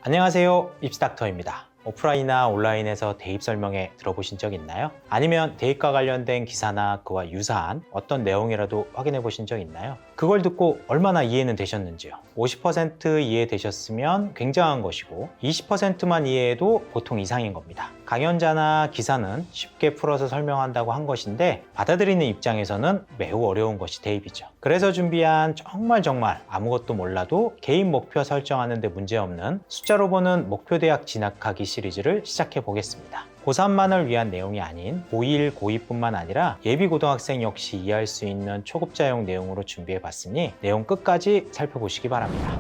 안녕하세요, 입시닥터입니다. 오프라인이나 온라인에서 대입 설명회 들어보신 적 있나요? 아니면 대입과 관련된 기사나 그와 유사한 어떤 내용이라도 확인해 보신 적 있나요? 그걸 듣고 얼마나 이해는 되셨는지요? 50% 이해되셨으면 굉장한 것이고 20%만 이해해도 보통 이상인 겁니다. 강연자나 기사는 쉽게 풀어서 설명한다고 한 것인데 받아들이는 입장에서는 매우 어려운 것이 대입이죠. 그래서 준비한 정말 아무것도 몰라도 개인 목표 설정하는 데 문제없는 숫자로 보는 목표 대학 진학하기 시리즈를 시작해 보겠습니다. 고3만을 위한 내용이 아닌 고1, 고2뿐만 아니라 예비 고등학생 역시 이해할 수 있는 초급자용 내용으로 준비해 봤으니 내용 끝까지 살펴보시기 바랍니다.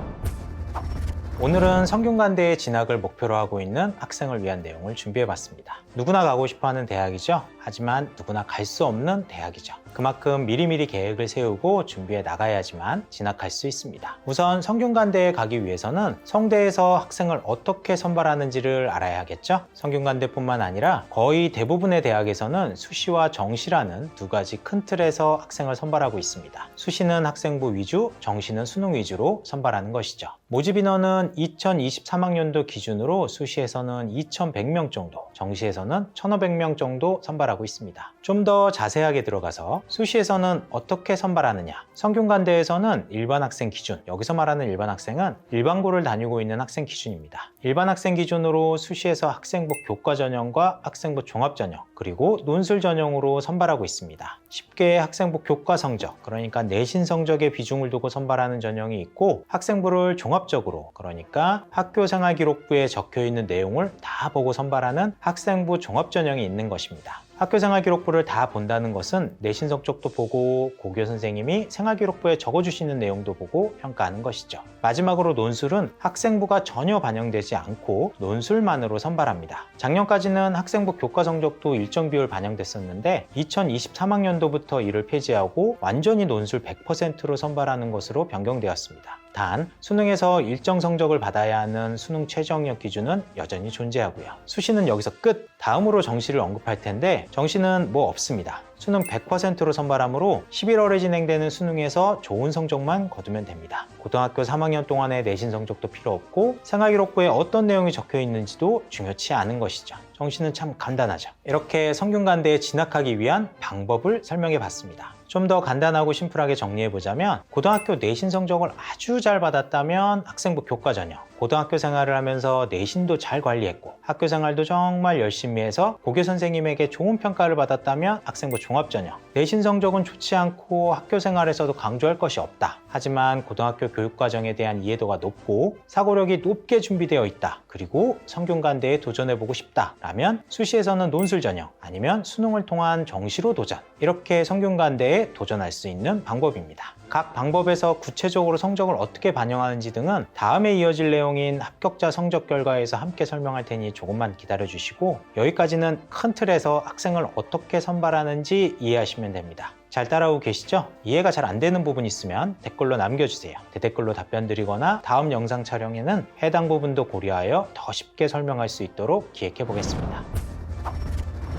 오늘은 성균관대에 진학을 목표로 하고 있는 학생을 위한 내용을 준비해 봤습니다. 누구나 가고 싶어하는 대학이죠. 하지만 누구나 갈 수 없는 대학이죠. 그만큼 미리미리 계획을 세우고 준비해 나가야지만 진학할 수 있습니다. 우선 성균관대에 가기 위해서는 성대에서 학생을 어떻게 선발하는지를 알아야겠죠. 성균관대뿐만 아니라 거의 대부분의 대학에서는 수시와 정시라는 두 가지 큰 틀에서 학생을 선발하고 있습니다. 수시는 학생부 위주, 정시는 수능 위주로 선발하는 것이죠. 모집 인원은 2023학년도 기준으로 수시에서는 2100명 정도, 정시에서는 1500명 정도 선발하고 있습니다. 좀 더 자세하게 들어가서 수시에서는 어떻게 선발하느냐, 성균관대에서는 일반 학생 기준, 여기서 말하는 일반 학생은 일반고를 다니고 있는 학생 기준입니다. 일반 학생 기준으로 수시에서 학생부 교과 전형과 학생부 종합 전형, 그리고 논술 전형으로 선발하고 있습니다. 쉽게 학생부 교과 성적, 그러니까 내신 성적의 비중을 두고 선발하는 전형이 있고, 학생부를 종합적으로, 그러니까 학교생활기록부에 적혀있는 내용을 다 보고 선발하는 학생부 종합 전형이 있는 것입니다. 학교생활기록부를 다 본다는 것은 내신 성적도 보고 고교 선생님이 생활기록부에 적어주시는 내용도 보고 평가하는 것이죠. 마지막으로 논술은 학생부가 전혀 반영되지 않고 논술만으로 선발합니다. 작년까지는 학생부 교과 성적도 일정 비율 반영됐었는데 2023학년도부터 이를 폐지하고 완전히 논술 100%로 선발하는 것으로 변경되었습니다. 단, 수능에서 일정 성적을 받아야 하는 수능 최저학력 기준은 여전히 존재하고요. 수시는 여기서 끝! 다음으로 정시를 언급할 텐데 정시는 뭐 없습니다. 수능 100%로 선발하므로 11월에 진행되는 수능에서 좋은 성적만 거두면 됩니다. 고등학교 3학년 동안의 내신 성적도 필요 없고 생활기록부에 어떤 내용이 적혀 있는지도 중요치 않은 것이죠. 정시는 참 간단하죠. 이렇게 성균관대에 진학하기 위한 방법을 설명해 봤습니다. 좀 더 간단하고 심플하게 정리해보자면 고등학교 내신 성적을 아주 잘 받았다면 학생부 교과 전형, 고등학교 생활을 하면서 내신도 잘 관리했고 학교 생활도 정말 열심히 해서 고교 선생님에게 좋은 평가를 받았다면 학생부 종합 전형, 내신 성적은 좋지 않고 학교 생활에서도 강조할 것이 없다. 하지만 고등학교 교육과정에 대한 이해도가 높고 사고력이 높게 준비되어 있다. 그리고 성균관대에 도전해보고 싶다. 라면 수시에서는 논술 전형, 아니면 수능을 통한 정시로 도전. 이렇게 성균관대에 도전할 수 있는 방법입니다. 각 방법에서 구체적으로 성적을 어떻게 반영하는지 등은 다음에 이어질 내용인 합격자 성적 결과에서 함께 설명할 테니 조금만 기다려주시고 여기까지는 큰 틀에서 학생을 어떻게 선발하는지 이해하시면 됩니다. 잘 따라오고 계시죠? 이해가 잘 안 되는 부분 있으면 댓글로 남겨주세요. 대댓글로 답변 드리거나 다음 영상 촬영에는 해당 부분도 고려하여 더 쉽게 설명할 수 있도록 기획해 보겠습니다.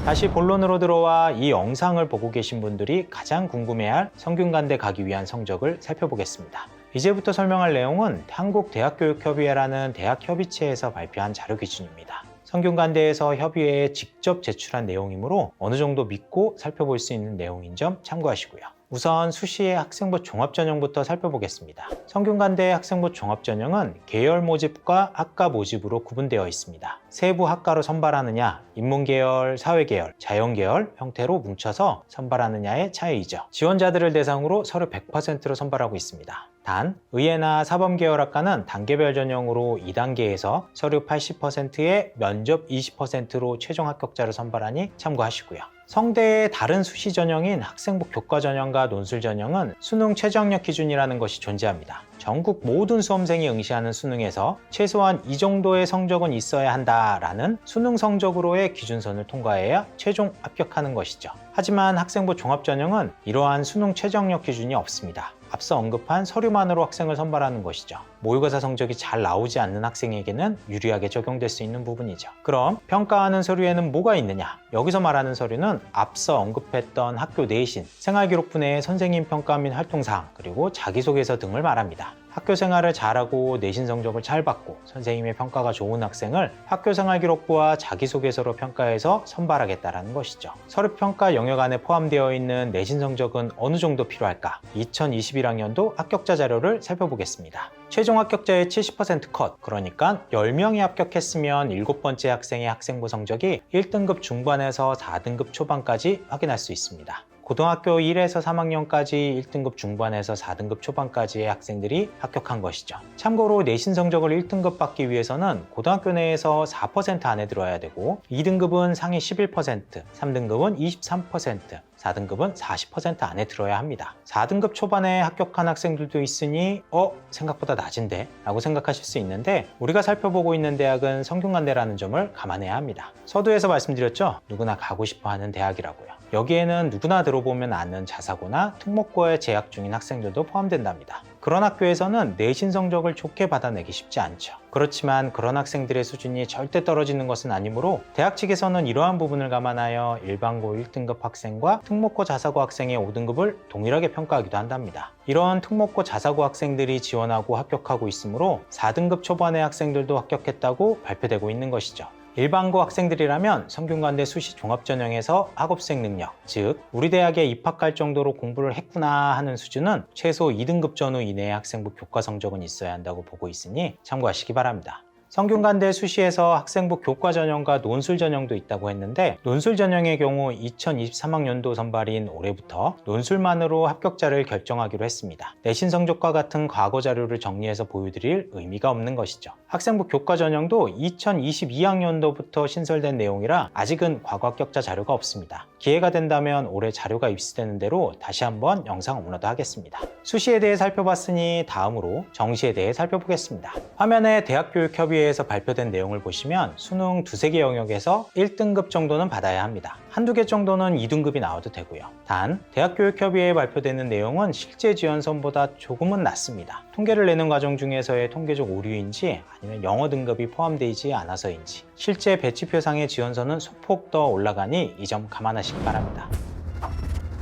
다시 본론으로 들어와 이 영상을 보고 계신 분들이 가장 궁금해할 성균관대 가기 위한 성적을 살펴보겠습니다. 이제부터 설명할 내용은 한국대학교육협의회라는 대학협의체에서 발표한 자료 기준입니다. 성균관대에서 협의회에 직접 제출한 내용이므로 어느 정도 믿고 살펴볼 수 있는 내용인 점 참고하시고요. 우선 수시의 학생부 종합전형부터 살펴보겠습니다. 성균관대의 학생부 종합전형은 계열 모집과 학과 모집으로 구분되어 있습니다. 세부 학과로 선발하느냐, 인문계열, 사회계열, 자연계열 형태로 뭉쳐서 선발하느냐의 차이이죠. 지원자들을 대상으로 서류 100%로 선발하고 있습니다. 단, 의예나 사범계열학과는 단계별 전형으로 2단계에서 서류 80%에 면접 20%로 최종 합격자를 선발하니 참고하시고요. 성대의 다른 수시 전형인 학생부 교과 전형과 논술 전형은 수능 최저학력 기준이라는 것이 존재합니다. 전국 모든 수험생이 응시하는 수능에서 최소한 이 정도의 성적은 있어야 한다라는 수능 성적으로의 기준선을 통과해야 최종 합격하는 것이죠. 하지만 학생부 종합 전형은 이러한 수능 최저학력 기준이 없습니다. 앞서 언급한 서류만으로 학생을 선발하는 것이죠. 모의고사 성적이 잘 나오지 않는 학생에게는 유리하게 적용될 수 있는 부분이죠. 그럼 평가하는 서류에는 뭐가 있느냐? 여기서 말하는 서류는 앞서 언급했던 학교 내신, 생활기록부 내의 선생님 평가 및 활동사항, 그리고 자기소개서 등을 말합니다. 학교 생활을 잘하고 내신 성적을 잘 받고 선생님의 평가가 좋은 학생을 학교생활 기록부와 자기소개서로 평가해서 선발하겠다는 것이죠. 서류평가 영역 안에 포함되어 있는 내신 성적은 어느 정도 필요할까? 2021학년도 합격자 자료를 살펴보겠습니다. 최종 합격자의 70% 컷, 그러니까 10명이 합격했으면 7번째 학생의 학생부 성적이 1등급 중반에서 4등급 초반까지 확인할 수 있습니다. 고등학교 1에서 3학년까지 1등급 중반에서 4등급 초반까지의 학생들이 합격한 것이죠. 참고로 내신 성적을 1등급 받기 위해서는 고등학교 내에서 4% 안에 들어야 되고 2등급은 상위 11%, 3등급은 23%, 4등급은 40% 안에 들어야 합니다. 4등급 초반에 합격한 학생들도 있으니 생각보다 낮은데? 라고 생각하실 수 있는데 우리가 살펴보고 있는 대학은 성균관대라는 점을 감안해야 합니다. 서두에서 말씀드렸죠? 누구나 가고 싶어 하는 대학이라고요. 여기에는 누구나 들어보면 아는 자사고나 특목고에 재학 중인 학생들도 포함된답니다. 그런 학교에서는 내신 성적을 좋게 받아내기 쉽지 않죠. 그렇지만 그런 학생들의 수준이 절대 떨어지는 것은 아니므로 대학 측에서는 이러한 부분을 감안하여 일반고 1등급 학생과 특목고 자사고 학생의 5등급을 동일하게 평가하기도 한답니다. 이런 특목고 자사고 학생들이 지원하고 합격하고 있으므로 4등급 초반의 학생들도 합격했다고 발표되고 있는 것이죠. 일반고 학생들이라면 성균관대 수시 종합전형에서 학업수행 능력, 즉 우리 대학에 입학할 정도로 공부를 했구나 하는 수준은 최소 2등급 전후 이내의 학생부 교과 성적은 있어야 한다고 보고 있으니 참고하시기 바랍니다. 성균관대 수시에서 학생부 교과 전형과 논술 전형도 있다고 했는데 논술 전형의 경우 2023학년도 선발인 올해부터 논술만으로 합격자를 결정하기로 했습니다. 내신 성적과 같은 과거 자료를 정리해서 보여드릴 의미가 없는 것이죠. 학생부 교과 전형도 2022학년도부터 신설된 내용이라 아직은 과거 합격자 자료가 없습니다. 기회가 된다면 올해 자료가 입수되는 대로 다시 한번 영상 업로드 하겠습니다. 수시에 대해 살펴봤으니 다음으로 정시에 대해 살펴보겠습니다. 화면에 대학교육협의회에서 발표된 내용을 보시면 수능 두세 개 영역에서 1등급 정도는 받아야 합니다. 한두 개 정도는 2등급이 나와도 되고요. 단 대학교육협의회에 발표되는 내용은 실제 지원선보다 조금은 낮습니다. 통계를 내는 과정 중에서의 통계적 오류인지 아니면 영어 등급이 포함되지 않아서인지 실제 배치표상의 지원서는 소폭 더 올라가니 이 점 감안하시기 바랍니다.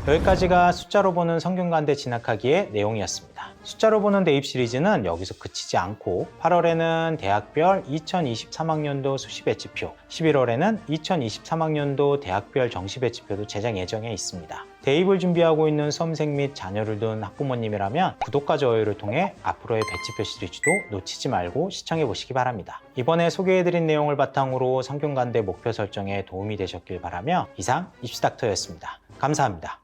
여기까지가 숫자로 보는 성균관대 진학하기의 내용이었습니다. 숫자로 보는 대입 시리즈는 여기서 그치지 않고 8월에는 대학별 2023학년도 수시 배치표, 11월에는 2023학년도 대학별 정시 배치표도 제작 예정에 있습니다. 대입을 준비하고 있는 수험생 및 자녀를 둔 학부모님이라면 구독과 좋아요를 통해 앞으로의 배치표 시리즈도 놓치지 말고 시청해 보시기 바랍니다. 이번에 소개해드린 내용을 바탕으로 성균관대 목표 설정에 도움이 되셨길 바라며 이상 입시닥터였습니다. 감사합니다.